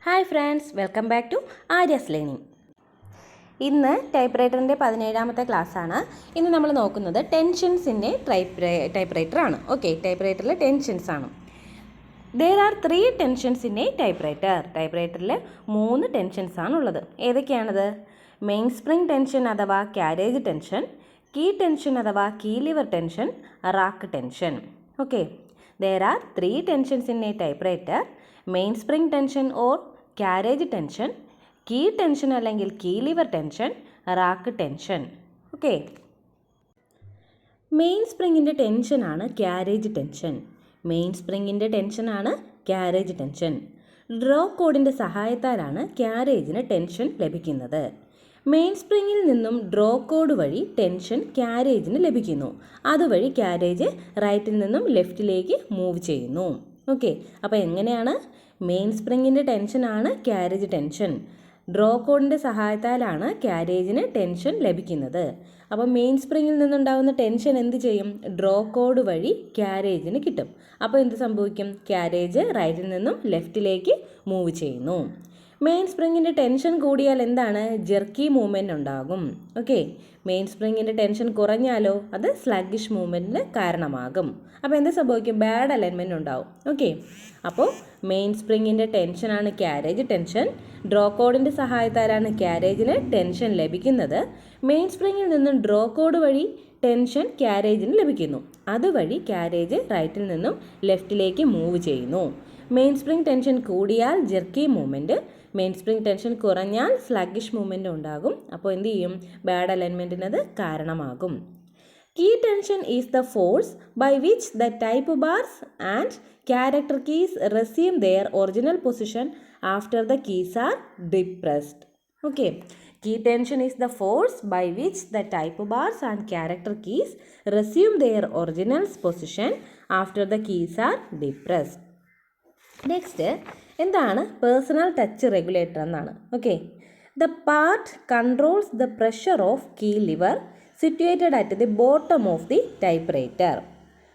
Hi friends, welcome back to Arya's learning. ഇന്ന് ടൈപ്പ് റൈറ്ററിൻ്റെ 17ാമത്തെ ക്ലാസ്സാണ്. ഇന്ന് നമ്മൾ നോക്കുന്നത് ടെൻഷൻസിൻ്റെ ടൈപ്പ് റൈറ്ററാണ്. ഓക്കെ, ടൈപ്പ് റൈറ്ററിൽ ടെൻഷൻസ് ആണ്. There are 3 tensions in a typewriter. ടൈപ്പ് റൈറ്ററിൽ 3 ടെൻഷൻസ് ആണുള്ളത്. ഏതൊക്കെയാണത്? മെയിൻ സ്പ്രിംഗ് ടെൻഷൻ അഥവാ ക്യാരേജ് ടെൻഷൻ, കീ ടെൻഷൻ അഥവാ key lever tension, rack tension. Okay, there are 3 tensions in a typewriter. Main spring tension or carriage tension, key tension അല്ലെങ്കിൽ key lever tension, rack tension. Okay, main സ്പ്രിങ്ങിൻ്റെ ടെൻഷനാണ് carriage tension. Main സ്പ്രിങ്ങിൻ്റെ ടെൻഷനാണ് carriage tension. Draw കോഡിൻ്റെ സഹായത്താലാണ് ക്യാരേജിന് tension ലഭിക്കുന്നത്. Main സ്പ്രിങ്ങിൽ നിന്നും ഡ്രോ കോഡ് വഴി ടെൻഷൻ ക്യാരേജിന് ലഭിക്കുന്നു. അതുവഴി ക്യാരേജ് റൈറ്റിൽ നിന്നും ലെഫ്റ്റിലേക്ക് മൂവ് ചെയ്യുന്നു. ഓക്കെ, അപ്പോൾ എങ്ങനെയാണ്? മെയിൻ സ്പ്രിങ്ങിൻ്റെ ടെൻഷനാണ് ക്യാരേജ് ടെൻഷൻ. ഡ്രോ കോഡിൻ്റെ സഹായത്താലാണ് ക്യാരേജിന് ടെൻഷൻ ലഭിക്കുന്നത്. അപ്പോൾ മെയിൻ സ്പ്രിങ്ങിൽ നിന്നുണ്ടാകുന്ന ടെൻഷൻ എന്ത് ചെയ്യും? ഡ്രോ കോഡ് വഴി ക്യാരേജിന് കിട്ടും. അപ്പോൾ എന്ത് സംഭവിക്കും? ക്യാരേജ് റൈറ്റിൽ നിന്നും ലെഫ്റ്റിലേക്ക് മൂവ് ചെയ്യുന്നു. മെയിൻ സ്പ്രിങ്ങിൻ്റെ ടെൻഷൻ കൂടിയാൽ എന്താണ്? ജെർക്കി മൂവ്മെൻറ്റ് ഉണ്ടാകും. ഓക്കെ, മെയിൻ സ്പ്രിങ്ങിൻ്റെ ടെൻഷൻ കുറഞ്ഞാലോ അത് സ്ലഗ്ഗിഷ് മൂവ്മെൻറ്റിന് കാരണമാകും. അപ്പോൾ എന്ത് സംഭവിക്കും? ബാഡ് അലൈൻമെൻറ്റ് ഉണ്ടാവും. ഓക്കെ, അപ്പോൾ മെയിൻ സ്പ്രിങ്ങിൻ്റെ ടെൻഷനാണ് ക്യാരേജ് ടെൻഷൻ. ഡ്രോ കോഡിൻ്റെ സഹായത്താലാണ് ക്യാരേജിന് ടെൻഷൻ ലഭിക്കുന്നത്. മെയിൻ സ്പ്രിങ്ങിൽ നിന്നും ഡ്രോ കോഡ് വഴി ടെൻഷൻ ക്യാരേജിന് ലഭിക്കുന്നു. അതുവഴി ക്യാരേജ് റൈറ്റിൽ നിന്നും ലെഫ്റ്റിലേക്ക് മൂവ് ചെയ്യുന്നു. മെയിൻ സ്പ്രിംഗ് ടെൻഷൻ കൂടിയാൽ jerky movement, main spring tension കുറഞ്ഞാൽ സ്ലഗ്ഗിഷ് മൂവ്മെൻറ്റ് ഉണ്ടാകും. അപ്പോൾ എന്ത് ചെയ്യും? ബാഡ് അലൈൻമെൻറ്റിന് അത് കാരണമാകും. Key tension is the force by which the type bars and character keys resume their original position after the keys are depressed. Okay, key tension is the force by which the type bars and character keys resume their original position after the keys are depressed. Next എന്താണ് personal touch regulator എന്നാണ്. Okay, the part controls the pressure of key lever situated at the bottom of the typewriter.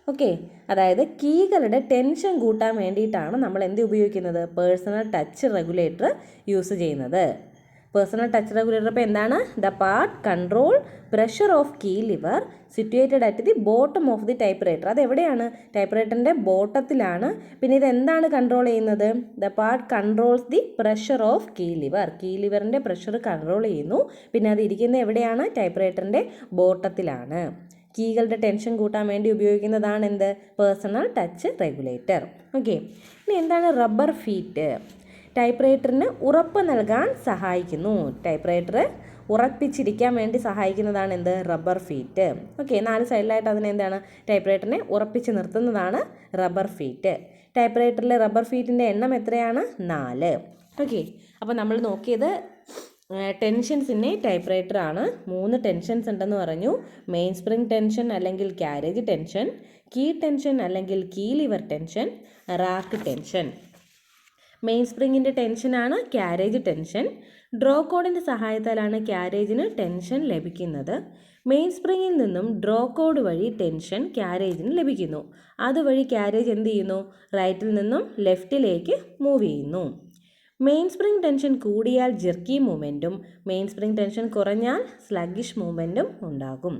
Okay, അതായത് കീകളുടെ tension കൂട്ടാൻ വേണ്ടിയിട്ടാണ് നമ്മൾ എന്ത് ഉപയോഗിക്കുന്നത്? Personal touch regulator use ചെയ്യുന്നത്. പേഴ്സണൽ ടച്ച് റെഗുലേറ്റർ ഇപ്പോൾ എന്താണ്? The part control pressure of key lever situated at the bottom of the typewriter. അതെവിടെയാണ്? ടൈപ്പ് റൈറ്ററിൻ്റെ ബോട്ടത്തിലാണ്. പിന്നെ ഇത് എന്താണ് കൺട്രോൾ ചെയ്യുന്നത്? The part controls the pressure of key lever. Key ലിവറിൻ്റെ പ്രഷർ കൺട്രോൾ ചെയ്യുന്നു. പിന്നെ അത് ഇരിക്കുന്നത് എവിടെയാണ്? ടൈപ്പ് റൈറ്ററിൻ്റെ ബോട്ടത്തിലാണ്. കീകളുടെ ടെൻഷൻ കൂട്ടാൻ വേണ്ടി ഉപയോഗിക്കുന്നതാണ് എന്ത്? Personal touch regulator. ഓക്കെ, ഇനി എന്താണ് റബ്ബർ ഫീറ്റ്? ടൈപ്പ് റൈറ്ററിന് ഉറപ്പ് നൽകാൻ സഹായിക്കുന്നു. ടൈപ്പ് റൈറ്റർ ഉറപ്പിച്ചിരിക്കാൻ വേണ്ടി സഹായിക്കുന്നതാണ് എന്ത്? Rubber feet. ഓക്കെ, 4 സൈഡിലായിട്ട് അതിനെന്താണ്? ടൈപ്പ് റൈറ്ററിനെ ഉറപ്പിച്ച് നിർത്തുന്നതാണ് റബ്ബർ ഫീറ്റ്. ടൈപ്പ് റൈറ്ററിലെ റബ്ബർ ഫീറ്റിൻ്റെ എണ്ണം എത്രയാണ്? 4. ഓക്കെ, അപ്പോൾ നമ്മൾ നോക്കിയത് ടെൻഷൻസിൻ്റെ ടൈപ്പ് റൈറ്റർ ആണ്. 3 ടെൻഷൻസ് ഉണ്ടെന്ന് പറഞ്ഞു. മെയിൻ സ്പ്രിംഗ് ടെൻഷൻ അല്ലെങ്കിൽ ക്യാരേജ് ടെൻഷൻ, കീ ടെൻഷൻ അല്ലെങ്കിൽ key lever tension, rack tension. Main സ്പ്രിങ്ങിൻ്റെ ടെൻഷനാണ് ക്യാരേജ് ടെൻഷൻ. ഡ്രോ കോഡിൻ്റെ സഹായത്താലാണ് ക്യാരേജിന് ടെൻഷൻ ലഭിക്കുന്നത്. മെയിൻ സ്പ്രിങ്ങിൽ നിന്നും ഡ്രോ കോഡ് വഴി ടെൻഷൻ ക്യാരേജിന് ലഭിക്കുന്നു. അതുവഴി ക്യാരേജ് എന്ത് ചെയ്യുന്നു? റൈറ്റിൽ നിന്നും ലെഫ്റ്റിലേക്ക് മൂവ് ചെയ്യുന്നു. മെയിൻ സ്പ്രിംഗ് ടെൻഷൻ കൂടിയാൽ ജെർക്കി മൂവ്മെൻറ്റും മെയിൻ സ്പ്രിംഗ് ടെൻഷൻ കുറഞ്ഞാൽ സ്ലഗ്ഗിഷ് മൂവ്മെൻറ്റും ഉണ്ടാകും.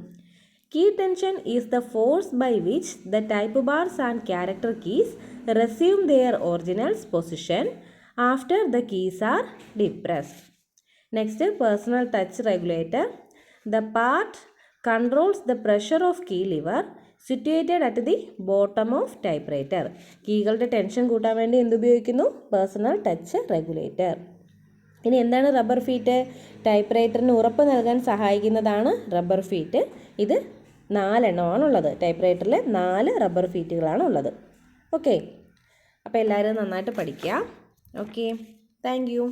Key tension is the force by which the type bars and character keys resume their original position after the keys are depressed. Next, personal touch regulator. The part controls the pressure of key lever situated at the bottom of typewriter. കീകളുടെ tension കൂട്ടാൻ വേണ്ടി എന്തുപയോഗിക്കുന്നു? Personal touch regulator. ഇനി എന്താണ് rubber feet? Type റൈറ്ററിന് ഉറപ്പ് നൽകാൻ സഹായിക്കുന്നതാണ് rubber feet. ഇത് 4 എണ്ണമാണുള്ളത്. Type റൈറ്ററിൽ 4 rubber ഫീറ്റുകളാണ് ഉള്ളത്. ഓക്കെ, അപ്പോൾ എല്ലാവരും നന്നായിട്ട് പഠിക്കുക. Okay, thank you.